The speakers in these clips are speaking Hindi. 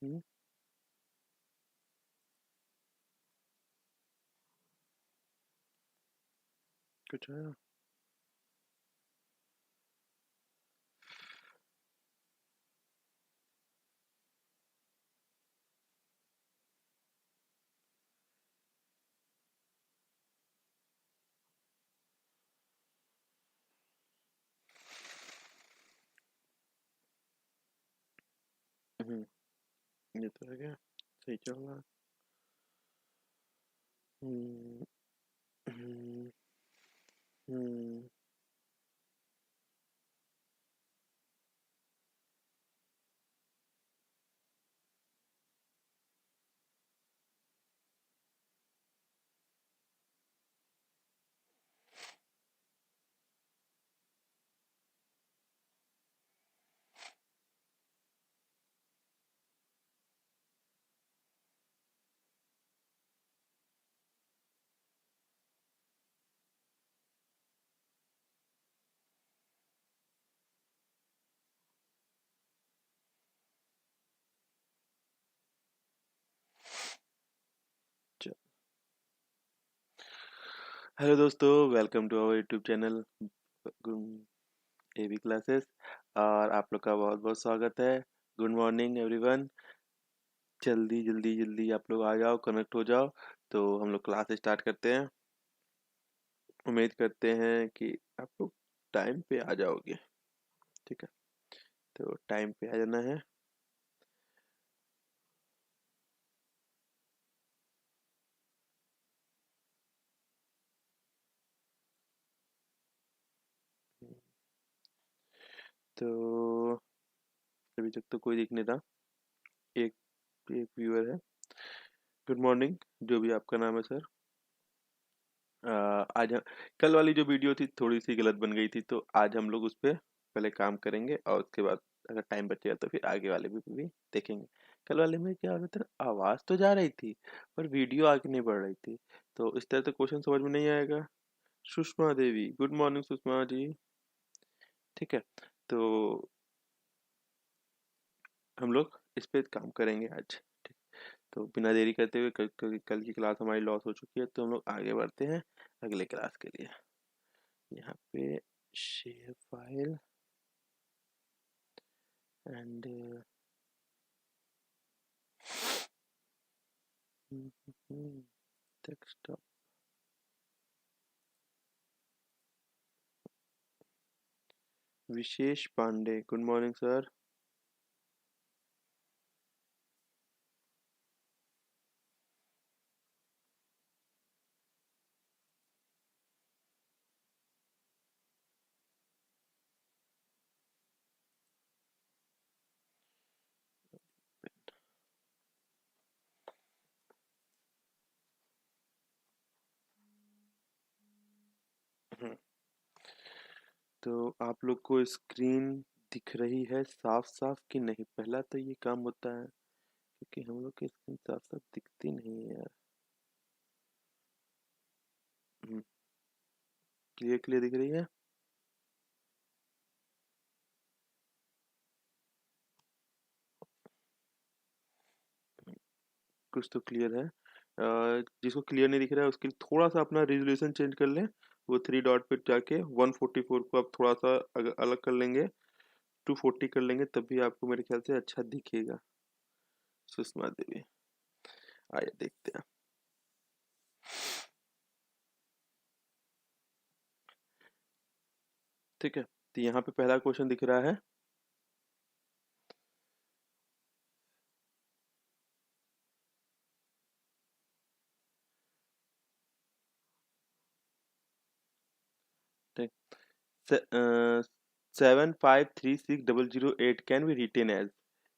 हम्म, कुछ आया? ये तो है क्या? सही चल रहा है। हम्म, हम्म, हम्म, च- हेलो दोस्तों, welcome to our YouTube channel AB classes. और आप लोग का बहुत बहुत स्वागत है। Good morning everyone. जल्दी जल्दी जल्दी आप लोग आ जाओ, कनेक्ट हो जाओ। तो हम लोग क्लास स्टार्ट करते हैं। उम्मीद करते हैं कि आप लोग टाइम पे आ जाओगे। ठीक है, तो टाइम पे आ जाना है। तो अभी तक तो कोई दिख नहीं रहा। एक एक व्यूअर है। गुड मॉर्निंग, जो भी आपका नाम है सर। आज कल वाली जो वीडियो थी थोड़ी सी गलत बन गई थी, तो आज हम लोग उस पर पहले काम करेंगे और उसके बाद अगर टाइम बचेगा तो फिर आगे वाले भी देखेंगे। कल वाले में क्या होता था, आवाज़ तो जा रही थी पर वीडियो आगे नहीं बढ़ रही थी। तो इस तरह तो क्वेश्चन समझ में नहीं आएगा। Sushma Devi, good morning Sushma ji. ठीक है, तो हम लोग इस पे काम करेंगे आज। ठीक, तो बिना देरी करते हुए कल की क्लास हमारी लॉस हो चुकी है, तो हम लोग आगे बढ़ते हैं अगले क्लास के लिए। यहाँ पे share file and desktop. Vishesh Pandey, good morning sir. तो आप लोग को स्क्रीन दिख रही है साफ साफ कि नहीं? पहला तो ये काम होता है, क्योंकि हम लोग की स्क्रीन साफ साफ दिखती नहीं है यार। क्लियर क्लियर दिख रही है? कुछ तो क्लियर है। जिसको क्लियर नहीं दिख रहा है उसके लिए थोड़ा सा अपना रेजोल्यूशन चेंज कर लें। वो थ्री डॉट पे जाके 144 को आप थोड़ा सा अलग कर लेंगे, 240 कर लेंगे, तब भी आपको मेरे ख्याल से अच्छा दिखेगा। सुषमा देवी, आइए देखते हैं। ठीक है, तो यहाँ पे पहला क्वेश्चन दिख रहा है। ठीक, 75360008 कैन बी रिटेन एज।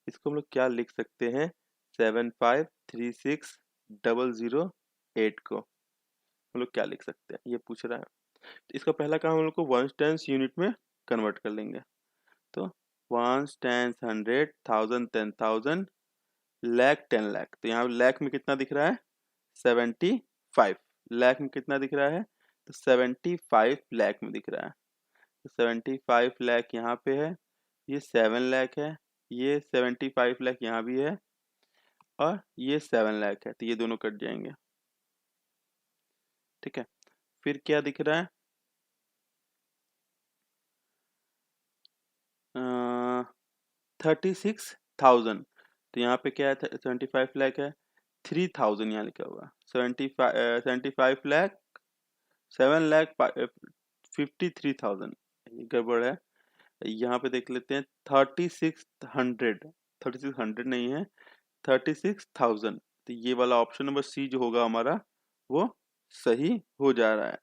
इसको हम लोग क्या लिख सकते हैं? 75360008 को हम लोग क्या लिख सकते हैं, ये पूछ रहा है। तो इसका पहला काम हम लोग को वंस टेंस यूनिट में कन्वर्ट कर लेंगे। तो ones tens 100, thousand 10,000, lakh 10 lakh. तो यहाँ लाख में कितना दिख रहा है? 75। लाख में कितना दिख रहा है? तो 75 लाख में दिख रहा है। तो 75 लाख यहाँ पे है, ये 7 लाख है, ये 75 लाख यहाँ भी है, और ये 7 लाख है, तो ये दोनों कट जाएंगे। ठीक है, फिर क्या दिख रहा है? 36,000, तो यहाँ पे क्या है? 75 लाख है, 3,000 यहाँ लिखा हुआ, 75 लाख, 7,53,000, ये गड़बड़ है। यहाँ पे देख लेते हैं 3600, 3600 नहीं है, 36,000, तो ये वाला ऑप्शन नंबर सी जो होगा हमारा वो सही हो जा रहा है।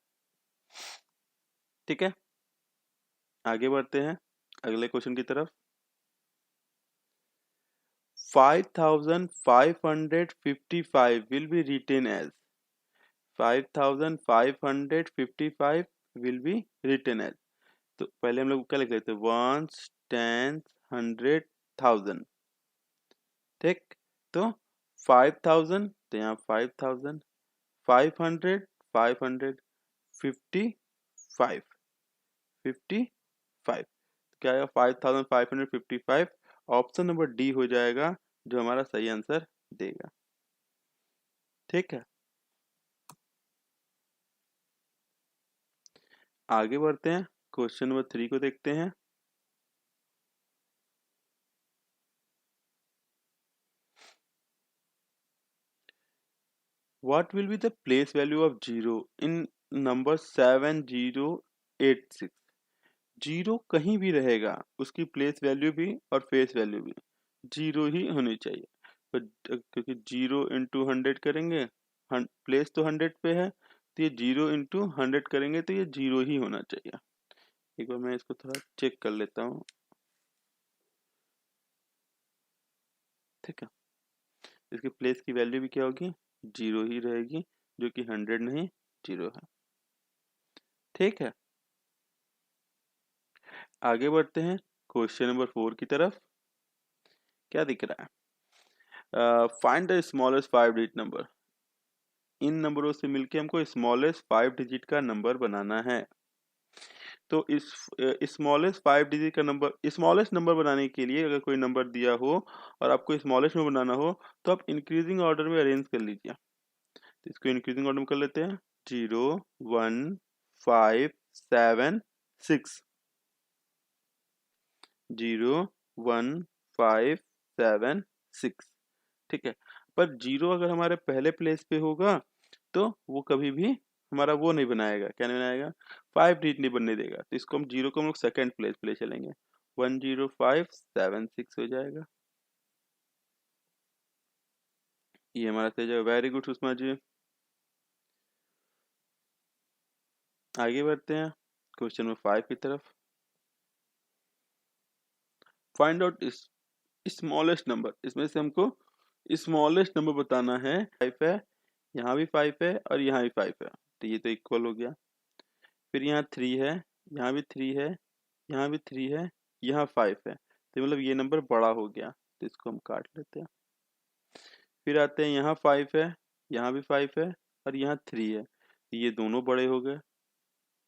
ठीक है, आगे बढ़ते हैं अगले क्वेश्चन की तरफ। 5,555 will be written as, 5,555 will be written as, तो पहले हम लोग क्या लिख लेते हैं? Ones, tens, 100,000। ठीक, तो 5,000, तो यहाँ 5,000, 500, 500, 55, 55, क्या आएगा? 5,555, ऑप्शन नंबर डी हो जाएगा जो हमारा सही आंसर देगा। ठीक है, आगे बढ़ते हैं, क्वेश्चन नंबर 3 को देखते हैं। What will be the place value of 0 in number 7086? 0 कहीं भी रहेगा, उसकी प्लेस वैल्यू भी और फेस वैल्यू भी 0 ही होनी चाहिए। तो क्योंकि 0 इंटू 100 करेंगे, प्लेस तो 100 पे है, तो ये 0 इंटू 100 करेंगे तो ये 0 ही होना चाहिए। एक बार मैं इसको थोड़ा चेक कर लेता हूँ। ठीक है, इसकी प्लेस की वैल्यू भी क्या होगी? 0 ही रहेगी, जो कि 100 नहीं 0 है। ठीक है, आगे बढ़ते हैं क्वेश्चन नंबर 4 की तरफ। क्या दिख रहा है? Find the smallest 5 digit number. इन नंबरों से मिलके हमको स्मॉलेस्ट 5 डिजिट का नंबर बनाना है। तो इस स्मॉलेस्ट 5 डिजिट का नंबर, स्मॉलेस्ट नंबर बनाने के लिए अगर कोई नंबर दिया हो और आपको स्मॉलेस्ट में बनाना हो तो आप इंक्रीजिंग ऑर्डर में अरेंज कर लीजिए। तो इसको इंक्रीजिंग ऑर्डर में कर लेते हैं, 0 1 5 7 6, 0 1 5 7 6। ठीक है, पर 0 अगर हमारे पहले प्लेस पे होगा तो वो कभी भी हमारा वो नहीं बनाएगा, क्या नहीं बनाएगा? 5 डिजिट नहीं बनने देगा। तो इसको हम 0 को हम लोग सेकेंड प्लेस पे ले चलेंगे, 10576 हो जाएगा। ये हमारा सही जाएगा। Very good Sushma ji. आगे बढ़ते हैं क्वेश्चन नंबर 5 की तरफ। फाइंड आउट स्मॉलेस्ट नंबर, इसमें से हमको स्मॉलेस्ट नंबर बताना है। 5 है, यहाँ भी 5 है और यहाँ भी 5 है, तो ये तो इक्वल हो गया। फिर यहाँ 3 है, यहाँ भी 3 है, यहाँ भी 3 है, यहाँ 5 है, तो मतलब ये नंबर बड़ा हो गया, तो इसको हम काट लेते हैं। फिर आते हैं यहाँ 5 है, यहाँ भी 5 है और यहाँ 3 है, तो ये दोनों बड़े हो गए।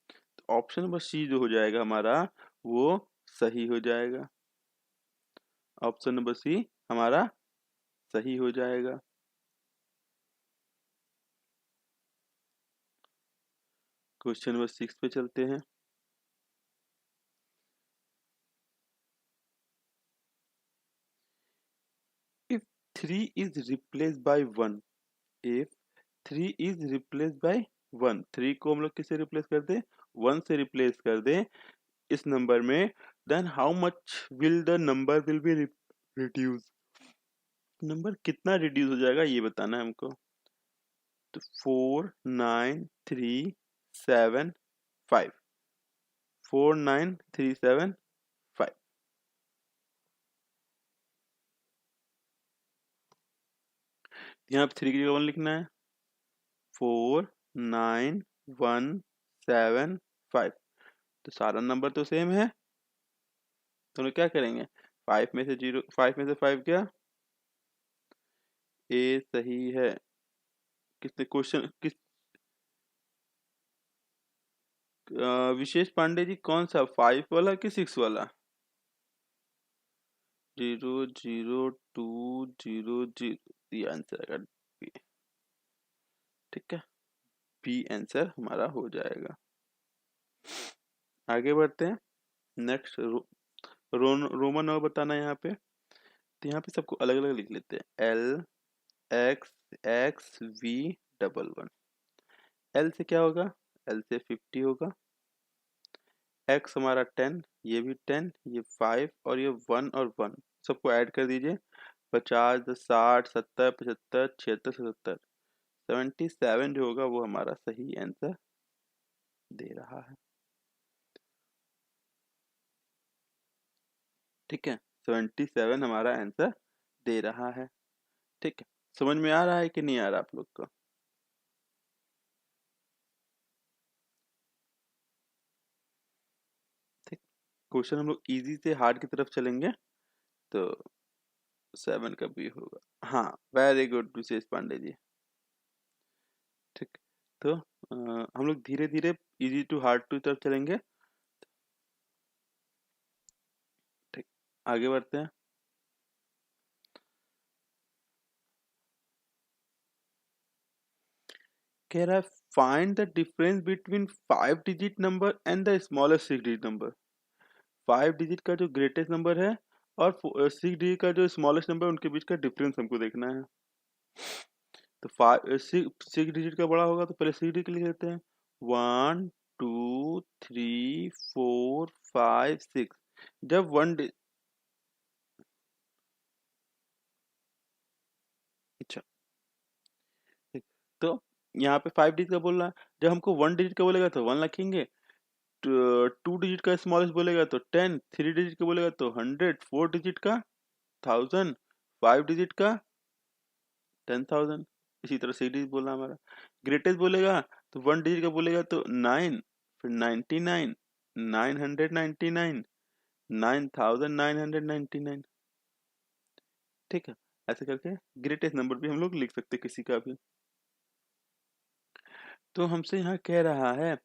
तो ऑप्शन नंबर सी जो हो जाएगा हमारा वो सही हो जाएगा। ऑप्शन नंबर सी हमारा सही हो जाएगा। क्वेश्चन नंबर 6 पे चलते हैं। If 3 is replaced by 1, if 3 is replaced by 1, 3 को हम लोग किससे रिप्लेस कर दें? 1 से रिप्लेस कर दें इस नंबर में, then how much will the number will be reduce? Number कितना रिड्यूस हो जाएगा ये बताना है हमको। तो 4 9 3 7 5, 4 9 3 7 5। यहाँ पे 3 की जगह 1 लिखना है, 4 9 1 7 5, तो सारा नंबर तो सेम है, तो हम क्या करेंगे? 5 में से 0, 5 में से 5 क्या? ए सही है। किसने क्वेश्चन किस विशेष पांडे जी कौन सा, 5 वाला कि 6 वाला? 0 0 2 0 0, ये आंसर आएगा बी। ठीक है, बी आंसर हमारा हो जाएगा। आगे बढ़ते हैं। नेक्स्ट रोमन नंबर बताना है यहाँ पे। तो यहाँ पे सबको अलग अलग लिख लेते हैं। L X X V double one. L से क्या होगा? एल से 50 होगा। एक्स हमारा 10, ये भी 10, ये 5 और ये 1 और 1 सबको ऐड कर दीजिए। 50, 60, 70, 75, 76, 77, 77 जो होगा वो हमारा सही आंसर दे रहा है। ठीक है, 77 हमारा आंसर दे रहा है। ठीक है, समझ में आ रहा है कि नहीं आ रहा आप लोग को? ठीक, क्वेश्चन हम लोग इजी से हार्ड की तरफ चलेंगे तो 7 का भी होगा। हाँ, वेरी गुड विशेष पांडे जी। ठीक, तो हम लोग धीरे धीरे इजी टू हार्ड टू तरफ चलेंगे। ठीक, आगे बढ़ते हैं। कह रहा है find the difference between 5 digit number and the smallest 6 digit number. 5 digit का जो ग्रेटेस्ट नंबर है और 6 डिजिट का जो स्मॉलेस्ट नंबर है उनके बीच का डिफरेंस हमको देखना है। तो 6 डिजिट का बड़ा होगा तो पहले 6 डिजिट लिख लेते हैं। 1 2 3 4 5 6। जब अच्छा, ठीक। तो यहाँ पे 5 डिजिट का बोल रहा है। जब हमको 1 डिजिट का बोलेगा तो 1 लिखेंगे। 2 डिजिट का स्मॉलेस्ट बोलेगा तो 10, 3 डिजिट का बोलेगा तो 100, 4 डिजिट का 1000, 5 डिजिट का 10,000। इसी तरह 6 डिजिट बोला हमारा। ग्रेटेस्ट बोलेगा तो 1 डिजिट का बोलेगा तो 9, फिर 99, 999, 9,999। ठीक है, ऐसे करके ग्रेटेस्ट नंबर भी हम लोग लिख सकते हैं किसी का भी। तो हमसे यहाँ कह रहा है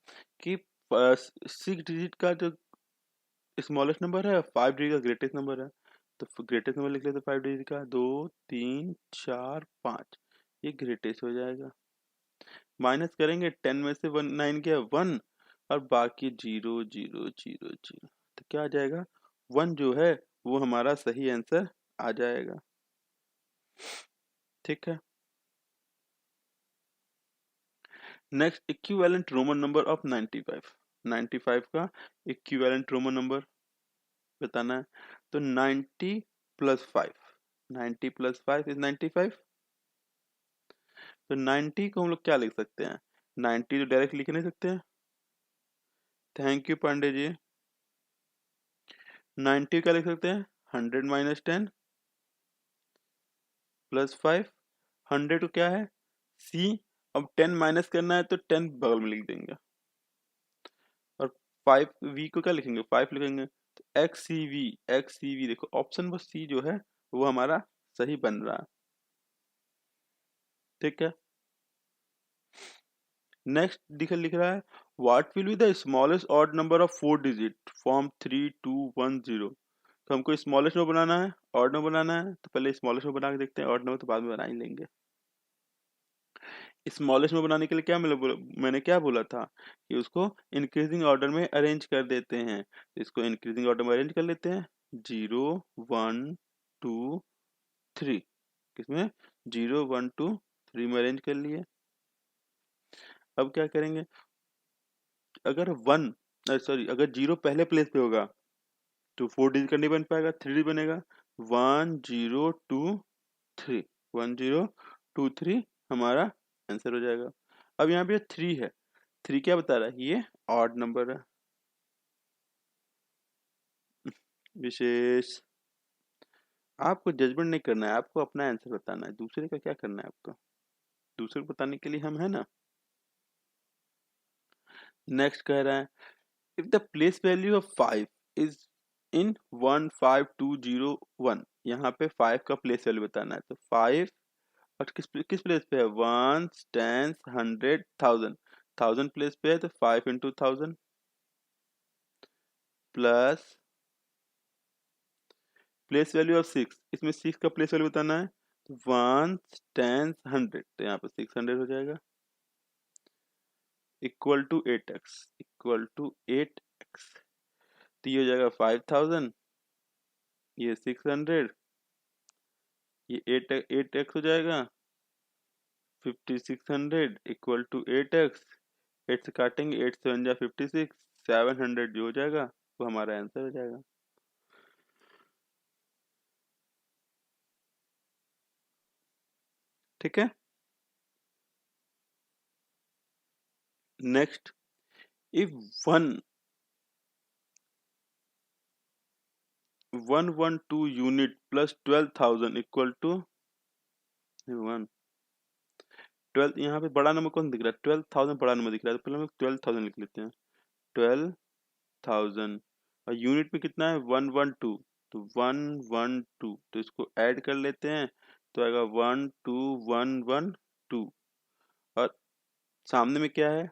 कि 6 डिजिट का जो स्मॉलेस्ट नंबर है 5 डिजिट का ग्रेटेस्ट नंबर है। तो ग्रेटेस्ट नंबर लिख लेते 5 डिजिट का। 2 3 4 5, ये ग्रेटेस्ट हो जाएगा। माइनस करेंगे 10 में से 9 गया 1 और बाकी 0 0 0 0। तो क्या आ जाएगा? 1 जो है वो हमारा सही आंसर आ जाएगा। ठीक है, next equivalent Roman number of 95। 95 का इक्विवेलेंट रोमन नंबर बताना है। तो 90 प्लस 5, 90 प्लस 5 इज 95। तो 90 को हम लोग क्या लिख सकते हैं? 90 तो डायरेक्ट लिख नहीं सकते हैं। Thank you Pandey ji. 90 क्या लिख सकते हैं? 100 माइनस 10 प्लस 5। 100 को क्या है? सी। अब 10 माइनस करना है तो 10 बगल में लिख देंगे। और 5 वी को क्या लिखेंगे? 5 लिखेंगे। तो एक्स सी वी देखो ऑप्शन बस सी जो है वो हमारा सही बन रहा है। ठीक है, नेक्स्ट लिख रहा है what will be the smallest odd number of 4 digit from 3210। तो हमको स्मॉलेस्ट में बनाना है, ऑड में बनाना है। तो पहले स्मॉलेस्ट में बना के देखते हैं, ऑड नंबर तो बाद में बना ही लेंगे। स्मॉलेस्ट में बनाने के लिए क्या मैंने क्या बोला था कि उसको इंक्रीजिंग ऑर्डर में अरेंज कर देते हैं। इसको इंक्रीजिंग ऑर्डर में अरेंज कर लेते हैं। 0 1 2 3, किसमें? 0 1 2 3 में अरेंज कर लिए। अब क्या करेंगे? अगर अगर 0 पहले प्लेस पे होगा तो 4 डिजिट का नहीं बन पाएगा, 3 डिजिट बनेगा। 1 0 2 3, 1 0 2 3 हमारा आंसर हो जाएगा। अब यहाँ पे 3 है। 3 क्या बता रहा है? ये ऑड नंबर है। विशेष, आपको जजमेंट नहीं करना है, आपको अपना आंसर बताना है। दूसरे का क्या करना है आपको? दूसरे को बताने के लिए हम है ना। नेक्स्ट कह रहा है if the place value of 5 is in 15201। यहाँ पे 5 का प्लेस वैल्यू बताना है। तो 5 और किस प्लेस पे है? 1 10 100 1000। 1000 प्लेस पे है तो 5 into 1000 plus place value of 6। इसमें 6 का प्लेस वैल्यू बताना है। वन टेंस 100, तो यहाँ पे 600 हो जाएगा, equal to 8x, equal to 8x, तो ये हो जाएगा 5000, ये 600, ये 8x हो जाएगा, 5600 इक्वल टू 8x, 8 से काटेंगे, 8 से 1 जा 56, 700 जो हो जाएगा वो हमारा आंसर हो जाएगा। ठीक है, next, if 112 unit plus 12,000 equal to 1, 12, यहाँ पे बड़ा नंबर कौन दिख रहा है, 12,000 बड़ा नंबर दिख रहा है, तो पहले हम 12,000 लिख लेते हैं, 12,000, और यूनिट में कितना है 112, तो 112, तो इसको ऐड कर लेते हैं, तो आएगा 12112, और सामने में क्या है,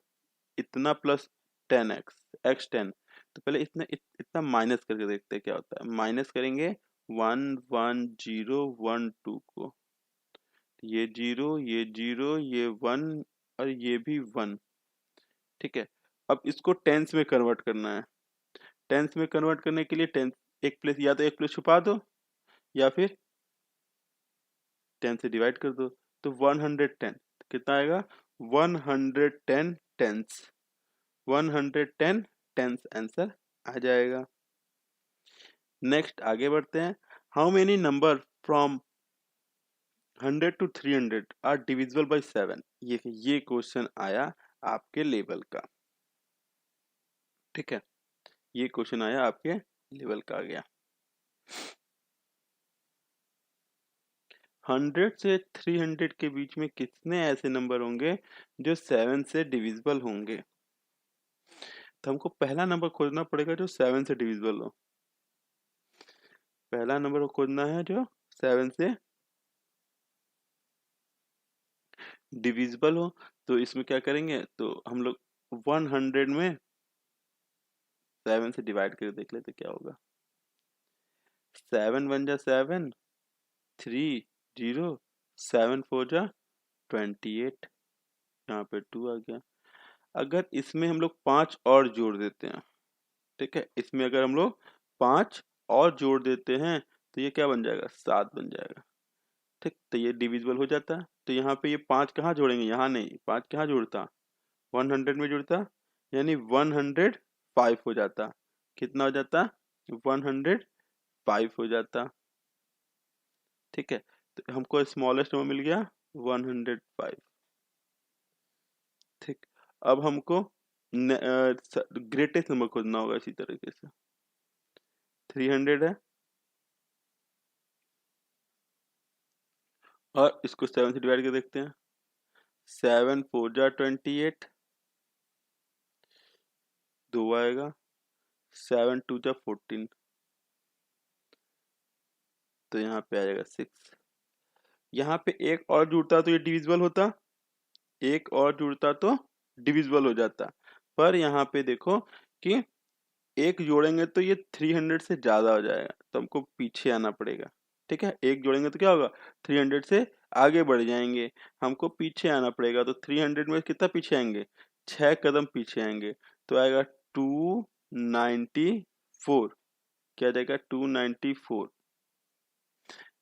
इतना प्लस 10x, x10, तो पहले इतना माइनस करके देखते हैं क्या होता है, माइनस करेंगे 11012 को, ये जीरो ये 1 और ये भी 1। ठीक है, अब इसको टेंस में कन्वर्ट करना है, टेंस में कन्वर्ट करने के लिए टेंस एक प्लेस, या तो एक प्लेस छुपा दो या फिर 10 से डिवाइड कर दो, तो 110 कितना आएगा, 110 टेंस, 110 टेंस आंसर आ जाएगा। नेक्स्ट आगे बढ़ते हैं, how many number from 100 to 300 are divisible by 7, ये क्वेश्चन आया आपके लेवल का। ठीक है, ये क्वेश्चन आया आपके लेवल का आ गया। 100 से 300 के बीच में कितने ऐसे नंबर होंगे जो 7 से डिविजिबल होंगे, तो हमको पहला नंबर खोजना पड़ेगा जो 7 से डिविजिबल हो, पहला नंबर खोजना है जो 7 से डिविजिबल हो, तो इसमें क्या करेंगे, तो हम लोग 100 में 7 से डिवाइड करके देख लेते क्या होगा, 7 1 जा 7, 3 0, 7 4 जा 28, यहाँ पे 2 आ गया। अगर इसमें हम लोग 5 और जोड़ देते हैं, ठीक है, इसमें अगर हम लोग 5 और जोड़ देते हैं तो ये क्या बन जाएगा, 7 बन जाएगा। ठीक, तो ये डिविजिबल हो जाता है, तो यहाँ पे ये 5 कहाँ जोड़ेंगे, यहाँ नहीं, 5 कहाँ जोड़ता, 100 में जुड़ता, यानी 105 हो जाता, कितना हो जाता, 105 हो जाता। ठीक है, तो हमको स्मॉलेस्ट नंबर मिल गया 105। ठीक, अब हमको ग्रेटेस्ट नंबर खोजना होगा इसी तरीके से, 300 है, और इसको 7 से डिवाइड कर देखते हैं, 7 4 जा 28, 2 आएगा, 7 2 जा 14, तो यहाँ पे आ जाएगा 6। यहाँ पे एक और जुड़ता तो ये डिविजिबल होता, एक और जुड़ता तो डिविजिबल हो जाता, पर यहाँ पे देखो कि एक जोड़ेंगे तो ये 300 से ज्यादा हो जाएगा, तो हमको पीछे आना पड़ेगा। ठीक है, एक जोड़ेंगे तो क्या होगा, 300 से आगे बढ़ जाएंगे, हमको पीछे आना पड़ेगा, तो 300 में कितना पीछे आएंगे, 6 कदम पीछे आएंगे, तो आएगा 294, क्या जाएगा 294।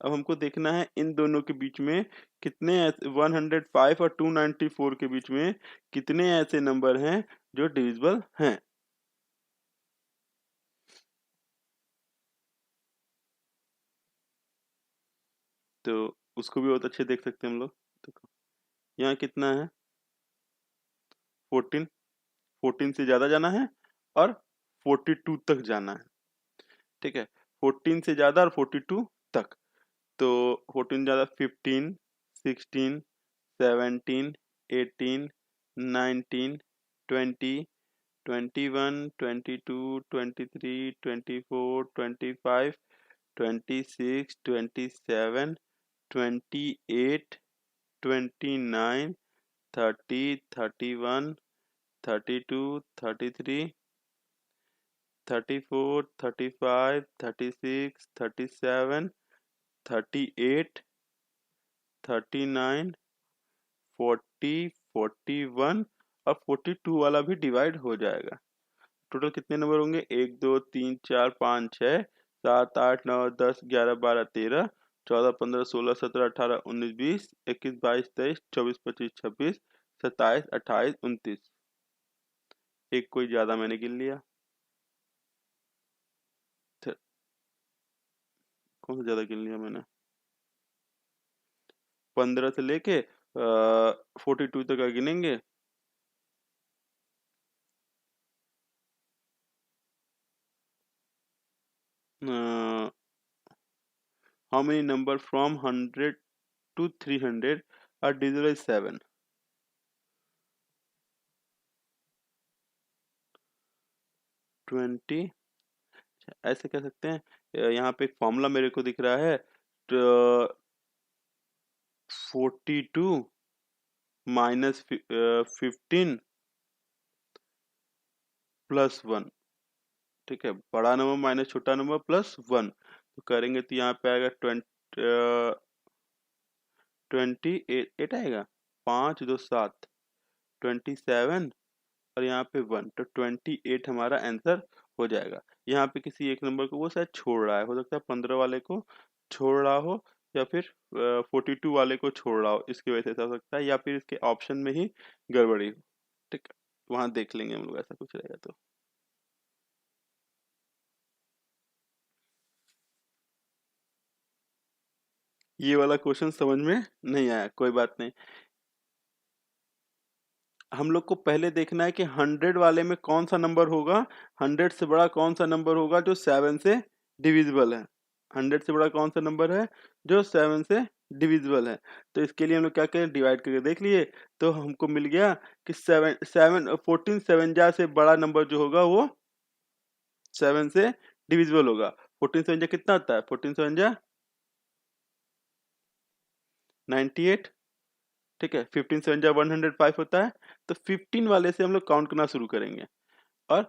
अब हमको देखना है इन दोनों के बीच में कितने 105 और 294 के बीच में कितने ऐसे नंबर हैं जो डिविजिबल हैं। तो उसको भी बहुत अच्छे देख सकते हैं हम लोग, देखो यहाँ कितना है 14, 14 से ज्यादा जाना है और 42 तक जाना है। ठीक है, 14 से ज्यादा और 42 तक, तो 14 ज्यादा 15, 16, 17, 18, 19, 20, 21, 22, 23, 24, 25, 26, 27, 28, 29, 30, 31, 32, 33, 34, 35, 36, 37, 38, 39, 40, 41 और 42 वाला भी डिवाइड हो जाएगा। टोटल कितने नंबर होंगे? 1 2 3 4 5 6 7 8 9 10 11 12 13 14 15 16 17 18 19 20 21 22 23 24 25 26 27 28 29। एक कोई ज्यादा मैंने गिन लिया। कौन सा ज्यादा गिन लिया मैंने? 15 से लेके 42 तक का गिनेंगे। How many number from 100 to 300 are divisible by 7? 20। ऐसे कह सकते हैं, यहाँ पे एक फॉर्मूला मेरे को दिख रहा है, 42 माइनस 15 प्लस 1। ठीक है, बड़ा नंबर माइनस छोटा नंबर प्लस 1, तो करेंगे तो यहाँ पे आएगा 28 आएगा। 5 2 7 27 और यहाँ पे 1, तो 28 हमारा आंसर हो जाएगा। यहाँ पे किसी एक नंबर को वो शायद छोड़ रहा है, हो सकता है 15 वाले को छोड़ रहा हो या फिर 42 वाले को छोड़ रहा हो, इसकी वजह से ऐसा हो सकता है, या फिर इसके ऑप्शन में ही गड़बड़ी हो। ठीक है, वहां देख लेंगे हम लोग, ऐसा कुछ रहेगा तो। ये वाला क्वेश्चन समझ में नहीं आया, कोई बात नहीं। हम लोग को पहले देखना है कि 100 वाले में कौन सा नंबर होगा, 100 से बड़ा कौन सा नंबर होगा जो 7 से डिविजिबल है। 100 से बड़ा कौन सा नंबर है जो 7 से डिविजिबल है। तो इसके लिए हम लोग क्या करें, डिवाइड करके देख लिए, तो हमको मिल गया कि 14 7 जा से बड़ा नंबर जो होगा वो 7 से डिविजिबल होगा। 14 7 जा कितना होता है? 14 7 जा 98। ठीक है, 15 7 जा 105 होता है। तो 15 वाले से हम लोग काउंट करना शुरू करेंगे और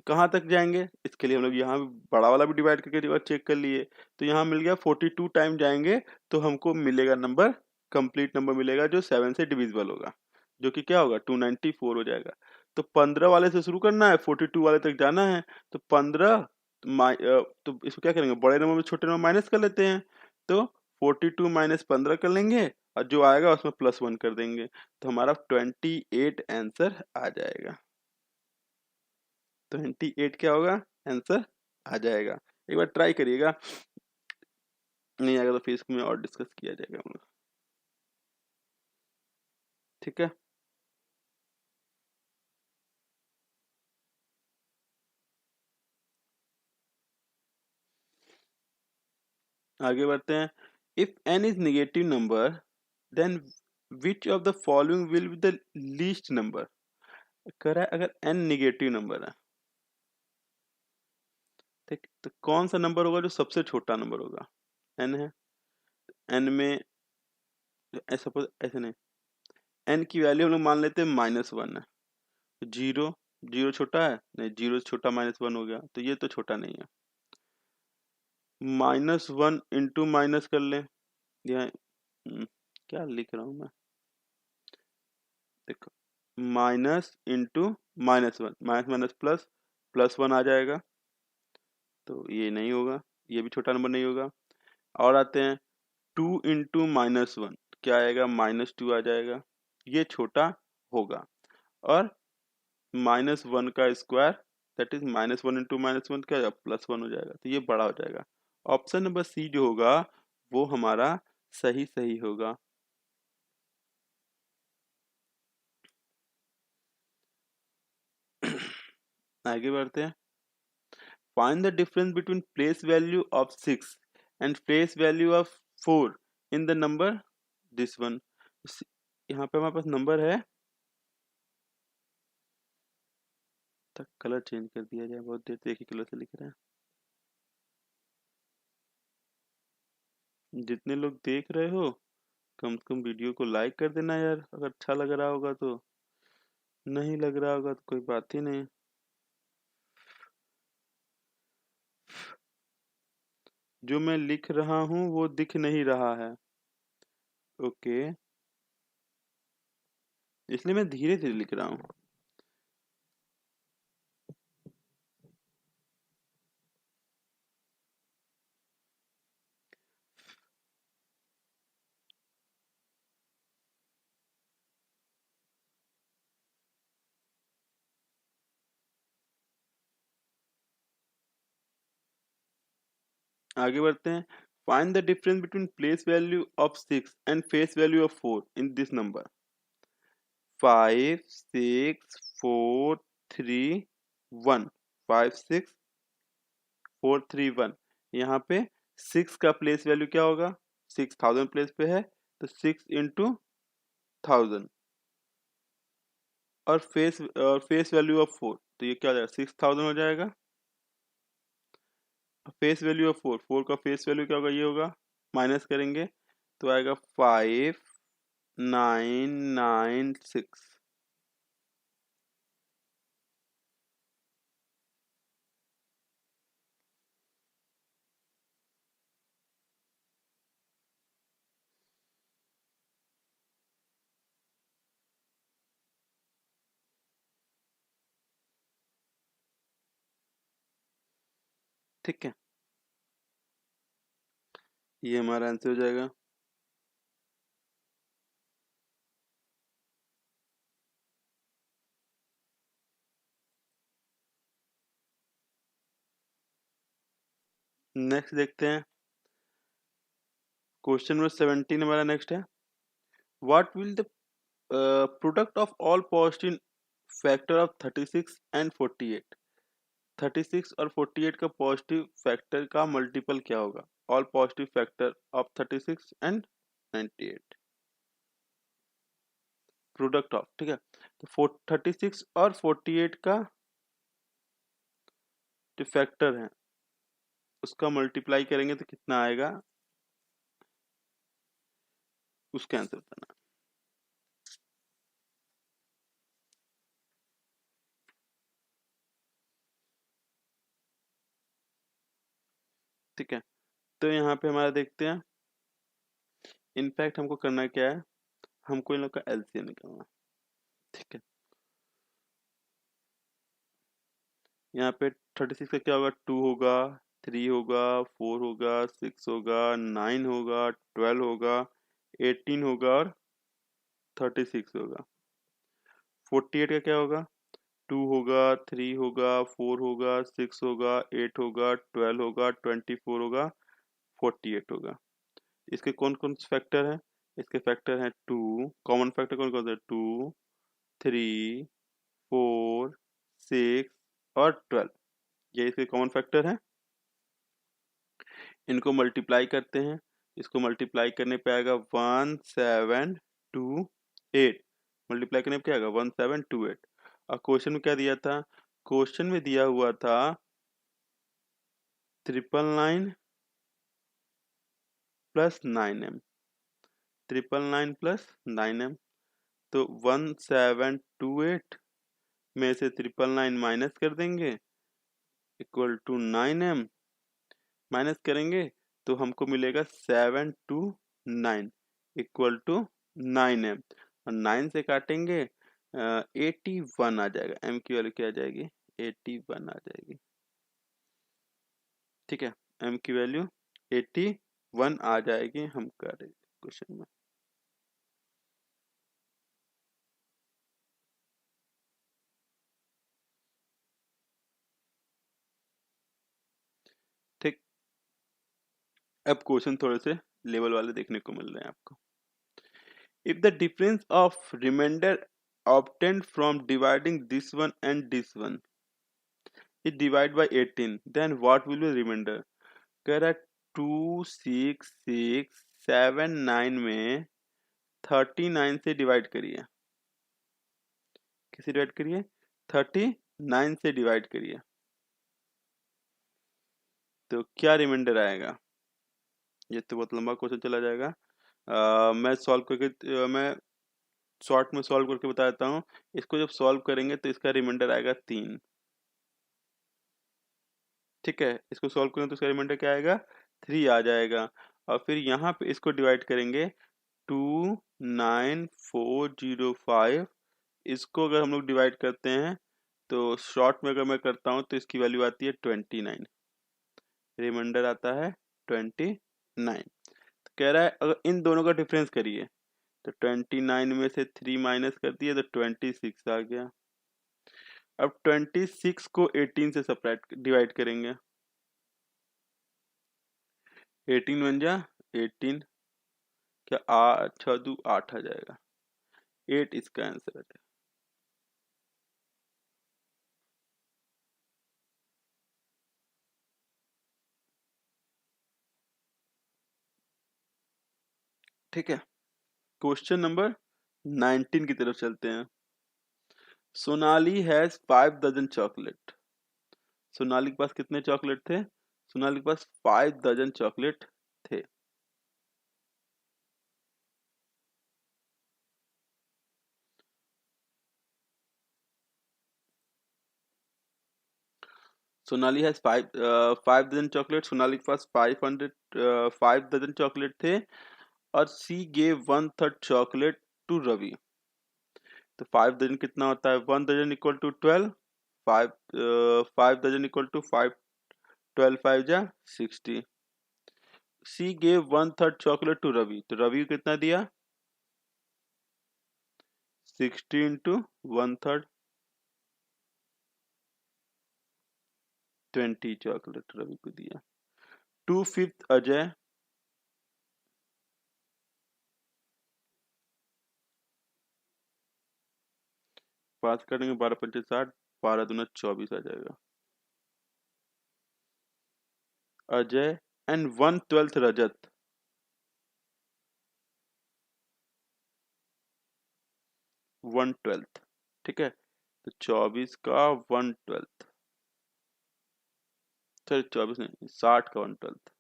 कहाँ तक जाएंगे, इसके लिए हम लोग यहाँ बड़ा वाला भी डिवाइड करके एक बार चेक कर लिए, तो यहाँ मिल गया 42 टाइम जाएंगे तो हमको मिलेगा नंबर, कंप्लीट नंबर मिलेगा जो 7 से डिविजिबल होगा, जो कि क्या होगा 294 हो जाएगा। तो 15 वाले से शुरू करना है, 42 वाले तक जाना है, तो 15 तो इसको क्या करेंगे, बड़े नंबर में छोटे नंबर माइनस कर लेते हैं, तो 42 माइनस 15 कर लेंगे और जो आएगा उसमें +1 कर देंगे, तो हमारा 28 आंसर आ जाएगा। 28 क्या होगा आंसर आ जाएगा। एक बार ट्राई करिएगा, नहीं आएगा तो फिर इसमें और डिस्कस किया जाएगा हम लोग। ठीक है, आगे बढ़ते हैं। If n is negative number then which of the following will be the least number. कह रहा है अगर n नेगेटिव नंबर है, ठीक, तो कौन सा नंबर होगा जो सबसे छोटा नंबर होगा। n है, n में सपोज ऐसे नहीं, n की वैल्यू हम लोग मान लेते हैं -1 है, जीरो, जीरो छोटा है नहीं, जीरो से छोटा -1 हो गया, तो ये तो छोटा नहीं है। -1 इंटू माइनस कर लें, यहाँ क्या लिख रहा हूँ मैं, देखो, minus into -1, minus minus plus, +1 आ जाएगा, तो ये नहीं होगा, ये भी छोटा नंबर नहीं होगा। और आते हैं 2 इंटू -1, क्या आएगा, -2 आ जाएगा, ये छोटा होगा। और -1 का स्क्वायर, दैट इज -1 इंटू -1 क्या होगा, +1 हो जाएगा, तो ये बड़ा हो जाएगा। ऑप्शन नंबर सी जो होगा वो हमारा सही सही होगा। आगे बढ़ते हैं। Find the difference between place value of 6 and place value of 4 in the number this one। यहाँ पे हमारे पास नंबर है, तक कलर चेंज कर दिया जाए, बहुत देर से एक ही कलर से लिख रहे हैं। जितने लोग देख रहे हो कम से कम वीडियो को लाइक कर देना यार, अगर अच्छा लग रहा होगा तो, नहीं लग रहा होगा तो कोई बात ही नहीं। जो मैं लिख रहा हूँ वो दिख नहीं रहा है, ओके, इसलिए मैं धीरे धीरे लिख रहा हूँ। आगे बढ़ते हैं। Find the difference between place value of 6 and face value of 4 in this number. 5 6 4 3 1, 5 6 4 3 1। यहाँ पे 6 का प्लेस वैल्यू क्या होगा? 6000 प्लेस पे है, तो 6 इंटू 1000। और फेस वैल्यू ऑफ 4, तो ये क्या हो जाएगा? 6000 हो जाएगा। फेस वैल्यू ऑफ 4, 4 का फेस वैल्यू क्या होगा? ये होगा, माइनस करेंगे तो आएगा 5996। ठीक है, ये हमारा आंसर हो जाएगा। नेक्स्ट देखते हैं, क्वेश्चन नंबर 17 हमारा नेक्स्ट है। What will the product of all positive factor of 36 and 48? 36 और 48 का पॉजिटिव फैक्टर का मल्टीपल क्या होगा? All positive factor of 36 and 98, product of, ठीक है। तो 36 और 48 का जो फैक्टर है उसका मल्टीप्लाई करेंगे तो कितना आएगा, उसका आंसर बताना। ठीक है, तो यहाँ पे हमारा देखते हैं, इनफैक्ट हमको करना क्या है, हमको इन लोग का एलसीएम निकालना। ठीक है, यहाँ पे 36 का क्या होगा? 2 होगा, 3 होगा, 4 होगा, 6 होगा, 9 होगा, 12 होगा, 18 होगा और 36 होगा। 48 का क्या होगा? 2 होगा, 3 होगा, 4 होगा, 6 होगा, 8 होगा, 12 होगा, 24 होगा, 48 होगा। इसके कौन कौन से फैक्टर हैं? इसके फैक्टर हैं 2, कॉमन फैक्टर कौन कौन सा है? 2 3 4 6 और 12, ये इसके कॉमन फैक्टर हैं। इनको मल्टीप्लाई करते हैं, इसको मल्टीप्लाई करने पे आएगा 1728। मल्टीप्लाई करने पे क्या आएगा? 1728। और क्वेश्चन में क्या दिया था? क्वेश्चन में दिया हुआ था 999 प्लस 9m, 999 प्लस 9m। तो 1728 में से 999 माइनस कर देंगे, इक्वल टू 9m। माइनस करेंगे तो हमको मिलेगा 729 इक्वल टू 9m। और 9 से काटेंगे 81 आ जाएगा। m की वैल्यू क्या आ जाएगी? 81 आ जाएगी। ठीक है, m की वैल्यू 81 आ जाएगी हम कर रहे क्वेश्चन में। ठीक, अब क्वेश्चन थोड़े से लेवल वाले देखने को मिल रहे हैं आपको। If the difference of remainder obtained from dividing this one and this one is divided by 18, then what will be remainder? कह रहा है 26679 में 39 से डिवाइड करिए। किसे डिवाइड करिए? 39 से डिवाइड करिए, तो क्या रिमाइंडर आएगा? ये तो बहुत लंबा क्वेश्चन चला जाएगा। मैं सॉल्व करके मैं शॉर्ट में सॉल्व करके बता देता हूँ। इसको जब सॉल्व करेंगे तो इसका रिमाइंडर आएगा 3। ठीक है, इसको सॉल्व करेंगे तो इसका रिमाइंडर क्या आएगा? 3 आ जाएगा। और फिर यहाँ पे इसको डिवाइड करेंगे 29405, इसको अगर हम लोग डिवाइड करते हैं तो शॉर्ट में अगर मैं करता हूँ तो इसकी वैल्यू आती है 29, रिमाइंडर आता है 29। तो कह रहा है अगर इन दोनों का डिफरेंस करिए, तो 29 में से 3 माइनस कर दिए तो 26 आ गया। अब 26 को 18 से सेपरेट डिवाइड करेंगे, 18 बन जा 18, क्या 8 6 2 8 आ जाएगा, 8 इसका आंसर आ जाएगा। ठीक है, क्वेश्चन नंबर 19 की तरफ चलते हैं। Sonali has 5 dozen chocolate. Sonali के पास कितने चॉकलेट थे? सोनाली के पास 5 डजन चॉकलेट थे। Sonali has 5 dozen chocolate, Sonali के पास 5 डजन चॉकलेट थे और she gave 1/3 chocolate to Ravi. तो 5 डजन कितना होता है? 1 dozen equal to 12, 5 dozen equal to 5, 12 5 जा 60। She gave 1/3 chocolate to Ravi, तो रवि को कितना दिया? 60 इंटू 1/3, 20 चॉकलेट रवि को दिया। 2/5 अजय, पास करेंगे 12 पंचे 60, 12 दूना 24 आ जाएगा। अजय एंड 1/12 रजत, 1/12, ठीक है, तो 24 का 1/12, सॉरी 24 नहीं 60 का 1/12,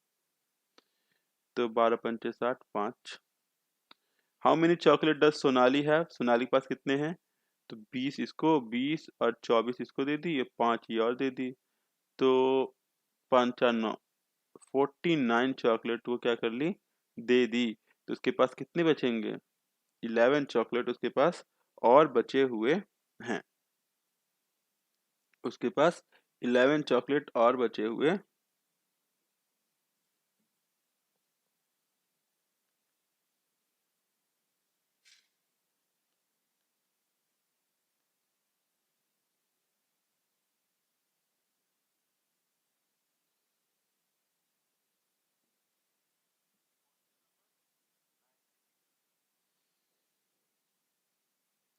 तो 12 पंचे 60 5। How many chocolate does Sonali है? सोनाली के पास कितने हैं? तो 20 इसको, 20 और 24 इसको दे दी, ये 5 ये और दे दी, तो 5 49 चॉकलेट वो क्या कर ली? दे दी। तो उसके पास कितने बचेंगे? 11 चॉकलेट उसके पास और बचे हुए हैं। उसके पास 11 चॉकलेट और बचे हुए।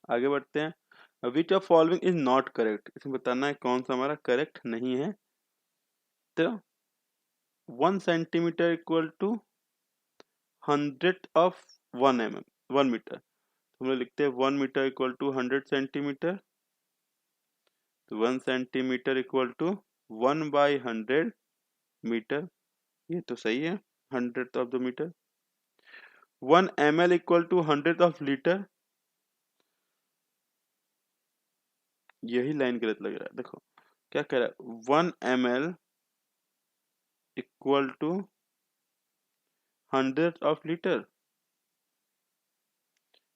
आगे बढ़ते हैं। Which of following is not correct, इसमें बताना है कौन सा हमारा करेक्ट नहीं है। तो 1 centimetre equal to 100 of 1 metre, तो हम लोग लिखते हैं 1 मीटर इक्वल टू 100 सेंटीमीटर, तो 1 सेंटीमीटर इक्वल टू 1/100 मीटर, ये तो सही है, 100th of the metre. 1 ml equal to 100th of litre, यही लाइन गलत लग रहा है। देखो क्या कह रहा है, 1 ml equal to 100th of litre,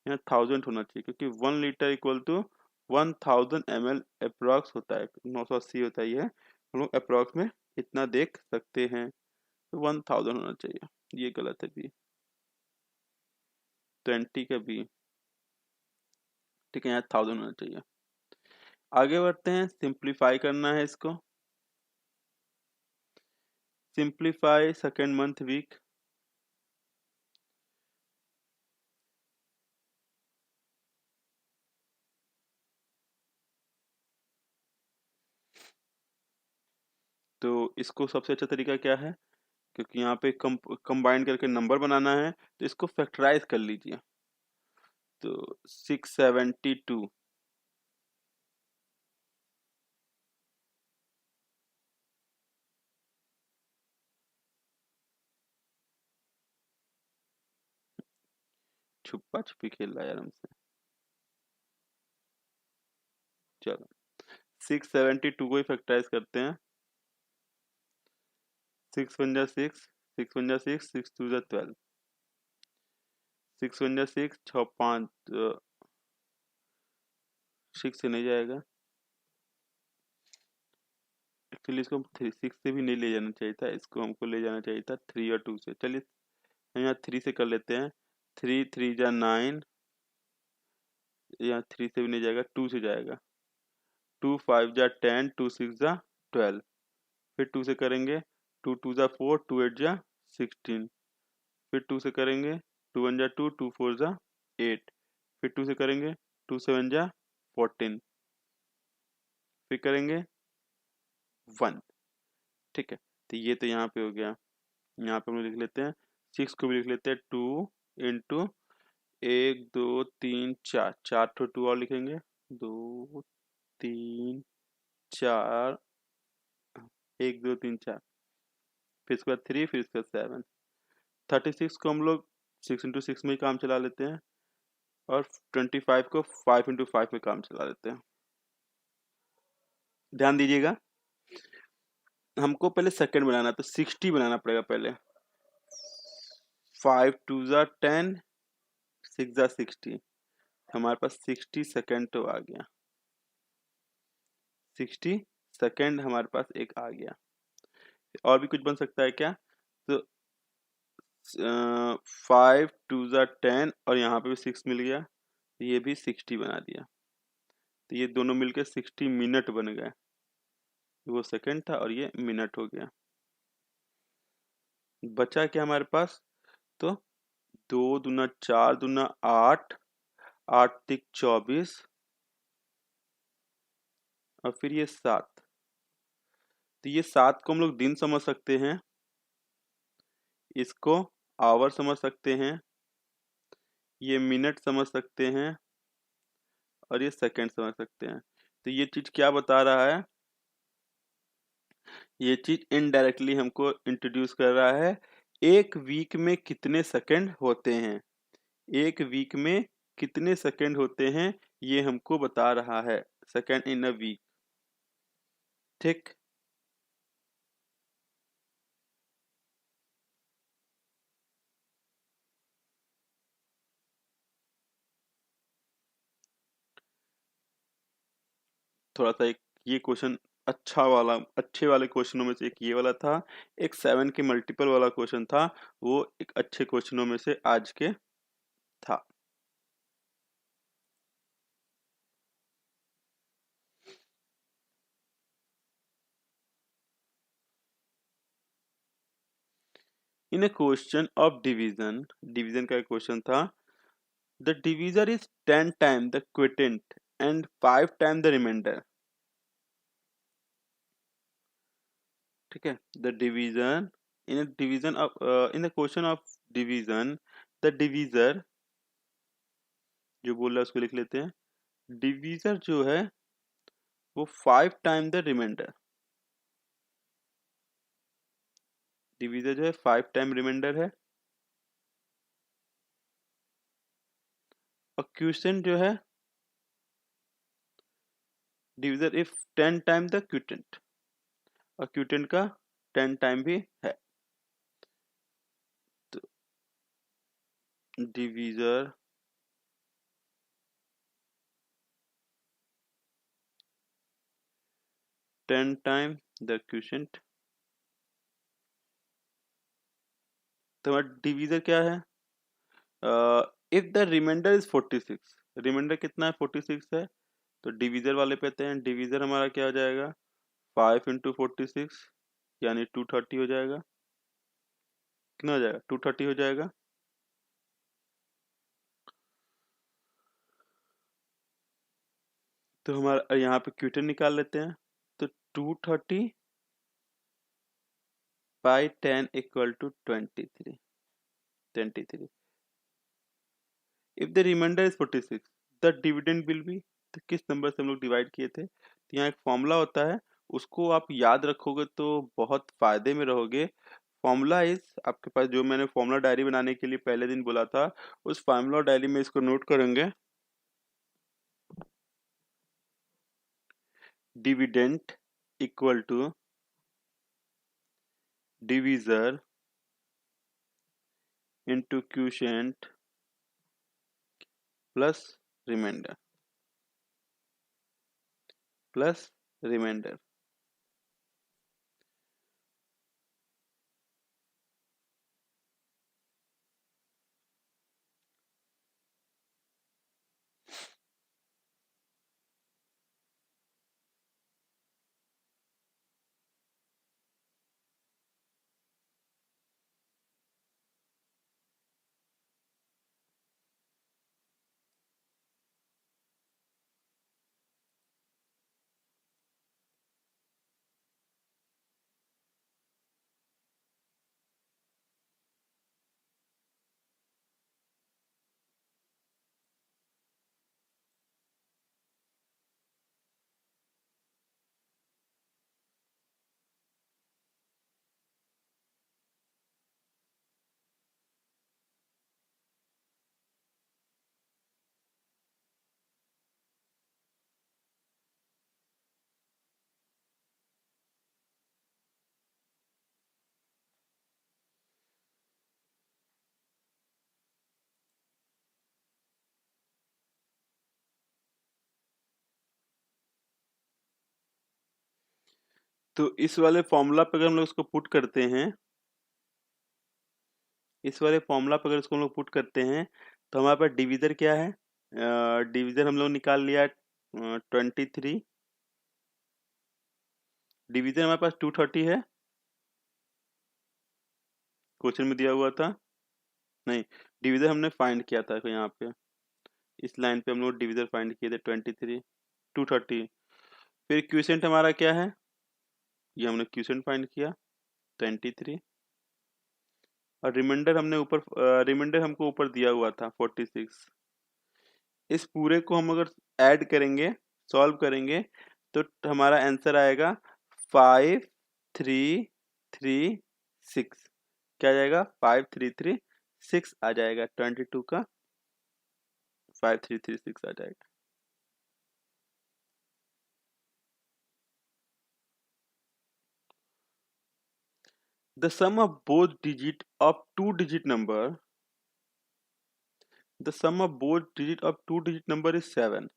यहाँ 1000 होना चाहिए, क्योंकि 1 litre equal to 1000 ml approx होता है, 980 होता है, ये हम लोग अप्रॉक्स में इतना देख सकते हैं, तो 1000 होना चाहिए, ये गलत है बी, 20 का बी, ठीक है, यहाँ 1000 होना चाहिए। आगे बढ़ते हैं, सिंप्लीफाई करना है इसको। सिंप्लीफाई सेकेंड मंथ वीक, तो इसको सबसे अच्छा तरीका क्या है, क्योंकि यहाँ पे कंबाइन करके नंबर बनाना है, तो इसको फैक्टराइज कर लीजिए। तो 672, छुपा छुपी खेल रहा है यार हमसे। चलो 672 को ही फैक्टराइज करते हैं। 6 1 जा 6, 6 1 जा 6, 6 2 जा 12, 6 वन जा 6, 6 5 6 से नहीं जाएगा। एक्चुअली इसको 6 से भी नहीं ले जाना चाहिए था, इसको हमको ले जाना चाहिए था 3 और 2 से। चलिए हम यहाँ 3 से कर लेते हैं। 3 3 जा 9, यहाँ 3 से भी नहीं जाएगा, 2 से जाएगा। 2 5 जा 10, 2 6 जा 12। फिर 2 से करेंगे, 2 2 जा 4, 2 8 जा 16। फिर 2 से करेंगे, 2 1 जा 2, 2 4 जा 8। फिर 2 से करेंगे, 2 7 जा 14। फिर करेंगे 1। ठीक है, तो ये तो यहाँ पे हो गया। यहाँ पे हम लिख लेते हैं 6 को भी लिख लेते हैं 2 इंटू 1 2 3 4, 4 ठो 2 और लिखेंगे, 2 3 4, 1 2 3 4। फिर इसके बाद 3, फिर इसके बाद 7। 36 को हम लोग 6 इंटू 6 में ही काम चला लेते हैं, और 25 को 5 इंटू 5 में काम चला लेते हैं। ध्यान दीजिएगा, हमको पहले सेकंड बनाना, तो 60 बनाना पड़ेगा पहले। 5 2 जा 10, 6 जा 60, हमारे पास 60 सेकंड तो आ गया। 60 सेकंड हमारे पास एक आ गया। और भी कुछ बन सकता है क्या? तो 5 2 जा 10, और यहाँ पे भी 6 मिल गया, तो ये भी 60 बना दिया। तो ये दोनों मिलकर 60 मिनट बन गए। वो सेकंड था और ये मिनट हो गया। बचा क्या हमारे पास? तो 2 दूना 4 दूना 8, 8 तिक 24, और फिर ये 7। तो ये 7 को हम लोग दिन समझ सकते हैं, इसको आवर समझ सकते हैं, ये मिनट समझ सकते हैं, और ये सेकंड समझ सकते हैं। तो ये चीज क्या बता रहा है? ये चीज इनडायरेक्टली हमको इंट्रोड्यूस कर रहा है, एक वीक में कितने सेकंड होते हैं। एक वीक में कितने सेकंड होते हैं, ये हमको बता रहा है, सेकंड इन अ वीक। ठीक, थोड़ा सा एक ये क्वेश्चन अच्छा वाला, अच्छे वाले क्वेश्चनों में से एक ये वाला था। एक 7 के मल्टीपल वाला क्वेश्चन था, वो एक अच्छे क्वेश्चनों में से आज के था। In a question of division, division का क्वेश्चन था, the divisor is 10 time the quotient and 5 time the remainder. ठीक है, the division, in division of, in the question of division, the divisor जो बोल रहा है उसको लिख लेते हैं। डिवीजर जो है वो 5 टाइम द रिमाइंडर, डिवीजर जो है 5 टाइम रिमाइंडर है, और क्वेश्चन जो है divisor if 10 time the quotient, और क्विटेंट का 10 टाइम भी है। तो divisor ten time the question, तो हमारा डिवीजर क्या है? If the remainder is 46, remainder कितना है? 46 है। तो डिवीजर वाले पे आते हैं, डिवीजर हमारा क्या हो जाएगा? 5 इंटू 46, यानी 230 हो जाएगा। कितना हो जाएगा? 230 हो जाएगा। तो हमारा यहाँ पे क्यूटन निकाल लेते हैं, तो 230 by 10 equal to 23। 23 if the remainder is 46, the dividend will be, तो किस नंबर से हम लोग डिवाइड किए थे? तो यहाँ एक फॉर्मूला होता है, उसको आप याद रखोगे तो बहुत फायदे में रहोगे। फॉर्मूला इज, आपके पास जो मैंने फॉर्मूला डायरी बनाने के लिए पहले दिन बोला था, उस फॉर्मूला डायरी में इसको नोट करेंगे। Dividend equal to divisor into quotient plus remainder plus remainder. तो इस वाले फॉर्मूला पे अगर हम लोग इसको पुट करते हैं, इस वाले फॉर्मूला पे अगर इसको हम लोग पुट करते हैं, तो हमारे पास डिवीजर क्या है, डिवीजर हम लोग निकाल लिया 23, डिवीजर हमारे पास 230 है, क्वेश्चन में दिया हुआ था। नहीं, डिवीजर हमने फाइंड किया था यहाँ पे, इस लाइन पे हम लोग डिवीजर फाइंड किए थे 23, 230। फिर क्यूसेंट हमारा क्या है, ये हमने क्यूसेंट फाइंड किया 23, और रिमाइंडर हमने ऊपर, रिमाइंडर हमको ऊपर दिया हुआ था 46। इस पूरे को हम अगर ऐड करेंगे, सॉल्व करेंगे, तो हमारा आंसर आएगा 5336। क्या आ जाएगा, 5336 आ जाएगा, 22 का 5336 आ जाएगा। The sum of both digit of two digit number, the sum of both digit of two digit number is 7।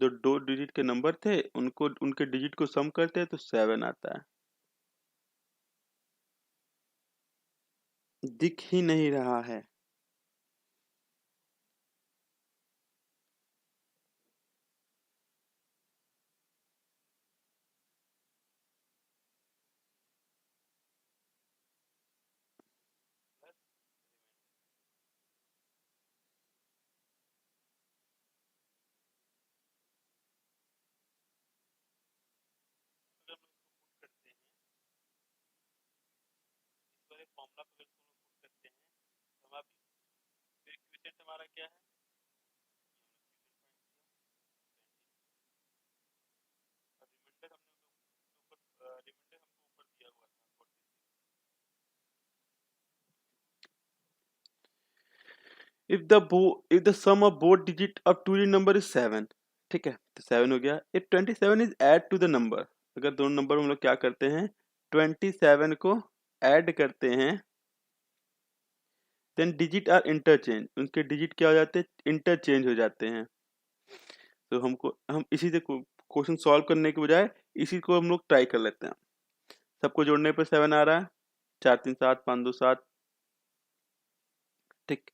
जो दो डिजिट के नंबर थे उनको, उनके डिजिट को सम करते हैं तो 7 आता है। दिख ही नहीं रहा है। हमारा क्या है, रिमाइंडर हमने ऊपर, रिमाइंडर हमको ऊपर दिया हुआ था 46। if the sum of both digit of two digit number is 7, ठीक है, तो 7 हो गया। if 27 is add to the number, अगर दोनों नंबर हम लोग क्या करते हैं, 27 को ऐड करते हैं, देन डिजिट आर इंटरचेंज, उनके डिजिट क्या हो जाते हैं, इंटरचेंज हो जाते हैं। तो हमको, हम इसी से क्वेश्चन सॉल्व करने के बजाय इसी को हम लोग ट्राई कर लेते हैं। सबको जोड़ने पर 7 आ रहा है, 4 3 7 5 2 7, ठीक।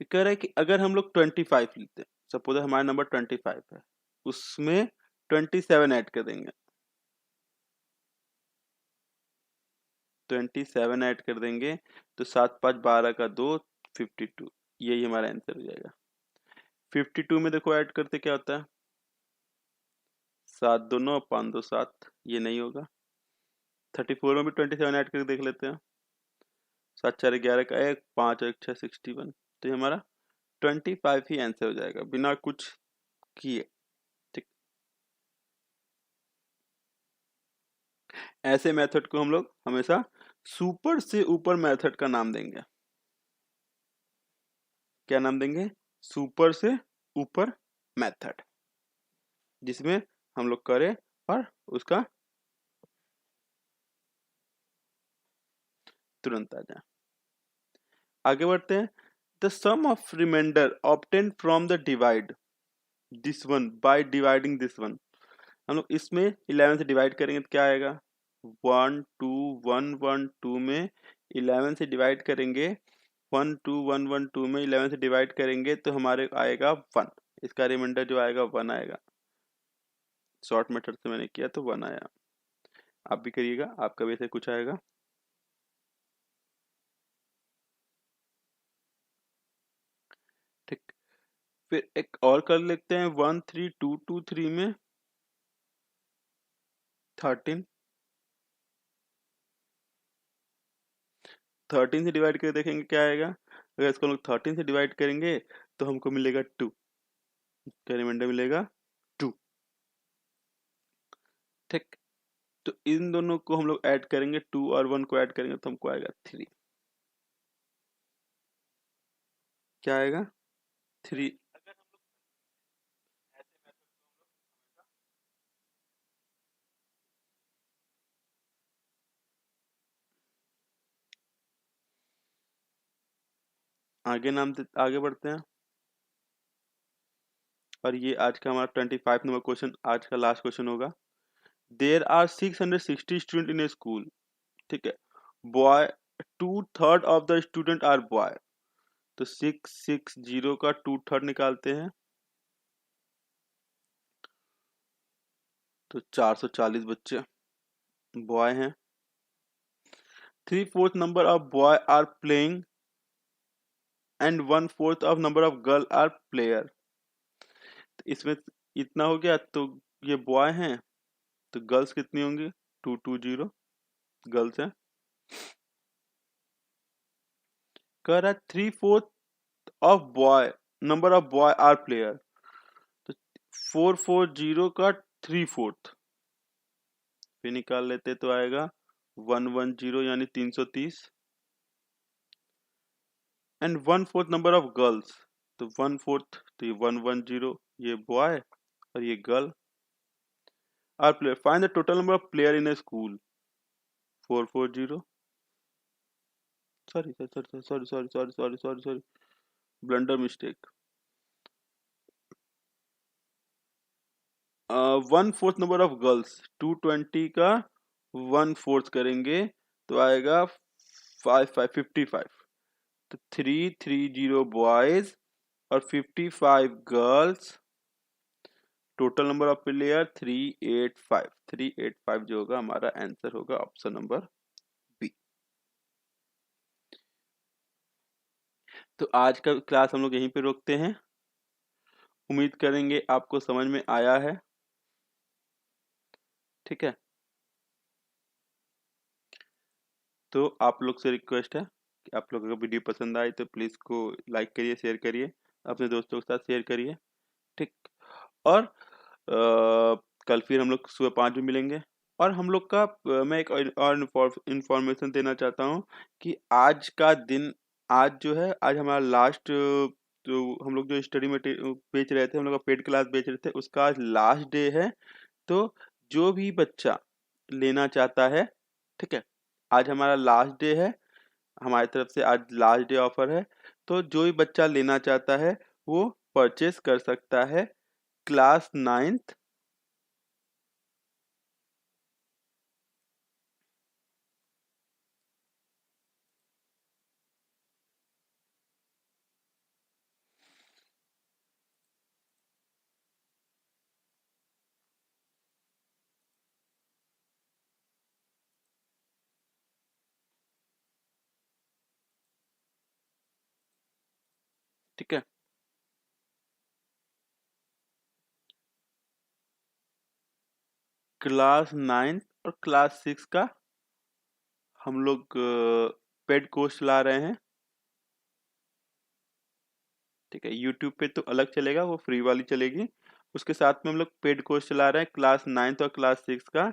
फिर कह रहा है कि अगर हम लोग 25 लेते हैं, सपोज हमारा नंबर 25 है, उसमें 27 ऐड कर देंगे, 27 ऐड कर देंगे, तो 7 5 12 का 2, 52, यही हमारा आंसर हो जाएगा। 52 में देखो ऐड करते क्या होता है, 7 2 9 5 2 7, ये नहीं होगा। 34 में भी 27 ऐड करके देख लेते हैं, 7 4 11 का 1, 5 1 6 61, तो ये हमारा 25 ही आंसर हो जाएगा बिना कुछ किए, ठीक। ऐसे मेथड को हम लोग हमेशा सुपर से ऊपर मेथड का नाम देंगे। क्या नाम देंगे, सुपर से ऊपर मेथड, जिसमें हम लोग करें और उसका तुरंत आ जाए। आगे बढ़ते हैं। The sum of remainder obtain from the divide this one by dividing this one. हम लोग इसमें 11 से डिवाइड करेंगे तो क्या आएगा, 1 2 1 1 2 में 11 से डिवाइड करेंगे, 1 2 1 1 2 में 11 से डिवाइड करेंगे तो हमारे आएगा 1। इसका रिमाइंडर जो आएगा 1 आएगा। शॉर्ट मेथड से मैंने किया तो 1 आया। आप भी करिएगा, आपका भी ऐसे कुछ आएगा। ठीक, फिर एक और कर लेते हैं 1 3 2 2 3 में 13 13 से डिवाइड करके देखेंगे क्या आएगा। अगर इसको हम लोग 13 से डिवाइड करेंगे तो हमको मिलेगा 2, क्या रिमाइंडर मिलेगा 2। ठीक, तो इन दोनों को हम लोग ऐड करेंगे, 2 और 1 को ऐड करेंगे तो हमको आएगा 3। क्या आएगा 3। आगे बढ़ते हैं। और ये आज का हमारा 25 नंबर क्वेश्चन, आज का लास्ट क्वेश्चन होगा। There are 660 student in a school. ठीक है, boy 2/3 of the student are boy. तो 660 का 2/3 निकालते हैं तो 440 बच्चे बॉय हैं। 3/4 number of boy are playing and 1/4 of number of girl are player. इसमें इतना हो गया, तो ये बॉय हैं तो गर्ल्स कितनी होंगी, 220 गर्ल्स हैं। कह रहा है 3/4 of boy number of boy are player. तो 440 का 3/4 फिर निकाल लेते तो आएगा 110 यानी 330 एंड 1/4 नंबर ऑफ गर्ल्स। तो 1/4 तो ये 110 ये बॉय और ये girl are player. Find the total number of player in a school. 440 sorry blunder mistake. 1/4 number of girls 220 का 1/4 करेंगे तो आएगा 55। तो 330 बॉयज और 55 girls, total number of player 385 जो होगा हमारा आंसर होगा ऑप्शन नंबर बी। तो आज का क्लास हम लोग यहीं पे रोकते हैं। उम्मीद करेंगे आपको समझ में आया है। ठीक है, तो आप लोग से रिक्वेस्ट है कि आप लोगों को वीडियो पसंद आए तो प्लीज़ को लाइक करिए, शेयर करिए, अपने दोस्तों के साथ शेयर करिए। ठीक, और कल फिर हम लोग सुबह 5 बजे मिलेंगे। और हम लोग का मैं एक और इन्फॉर्मेशन देना चाहता हूँ कि आज का दिन, आज जो है आज हमारा लास्ट, जो हम लोग जो स्टडी मटेरियल बेच रहे थे, हम लोग का पेड क्लास बेच रहे थे, उसका आज लास्ट डे है। तो जो भी बच्चा लेना चाहता है, ठीक है, आज हमारा लास्ट डे है, हमारी तरफ से आज लास्ट डे ऑफर है। तो जो भी बच्चा लेना चाहता है वो परचेस कर सकता है क्लास 9th। ठीक है, क्लास 9th और क्लास 6 का हम लोग पेड कोर्स चला रहे हैं। ठीक है, यूट्यूब पे तो अलग चलेगा, वो फ्री वाली चलेगी। उसके साथ में हम लोग पेड कोर्स चला रहे हैं क्लास 9th और क्लास 6 का।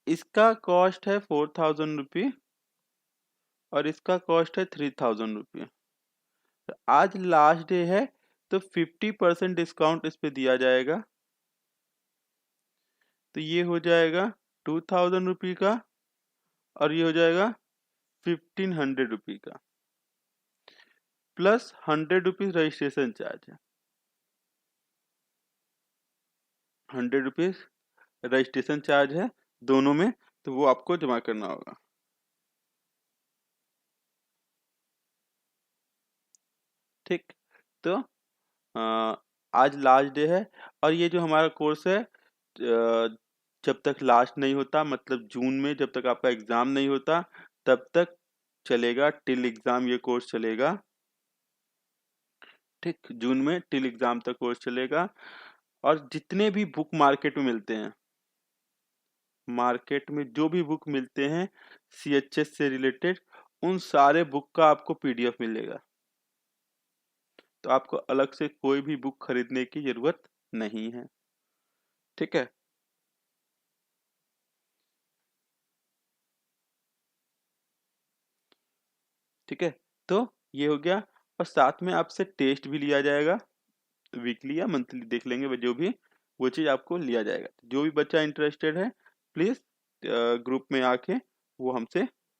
इसका कॉस्ट है 4000 रुपये और इसका कॉस्ट है 3000 रुपये। आज लास्ट डे है तो 50% डिस्काउंट इस पे दिया जाएगा। तो ये हो जाएगा 2000 रुपये का और ये हो जाएगा 1500 रुपये का। प्लस 100 रुपीज रजिस्ट्रेशन चार्ज है, 100 रुपीज रजिस्ट्रेशन चार्ज है दोनों में, तो वो आपको जमा करना होगा। ठीक, तो आज लास्ट डे है, और ये जो हमारा कोर्स है जब तक लास्ट नहीं होता, मतलब जून में जब तक आपका एग्जाम नहीं होता तब तक चलेगा, टिल एग्जाम ये कोर्स चलेगा। ठीक, जून में टिल एग्जाम तक कोर्स चलेगा। और जितने भी बुक मार्केट में मिलते हैं, मार्केट में जो भी बुक मिलते हैं सीएचएस से रिलेटेड, उन सारे बुक का आपको पीडीएफ मिलेगा, तो आपको अलग से कोई भी बुक खरीदने की जरूरत नहीं है। ठीक है, ठीक है, तो ये हो गया। और साथ में आपसे टेस्ट भी लिया जाएगा, वीकली या मंथली देख लेंगे, वो जो भी वो चीज़ आपको लिया जाएगा। जो भी बच्चा इंटरेस्टेड है प्लीज़ ग्रुप में आके वो हमसे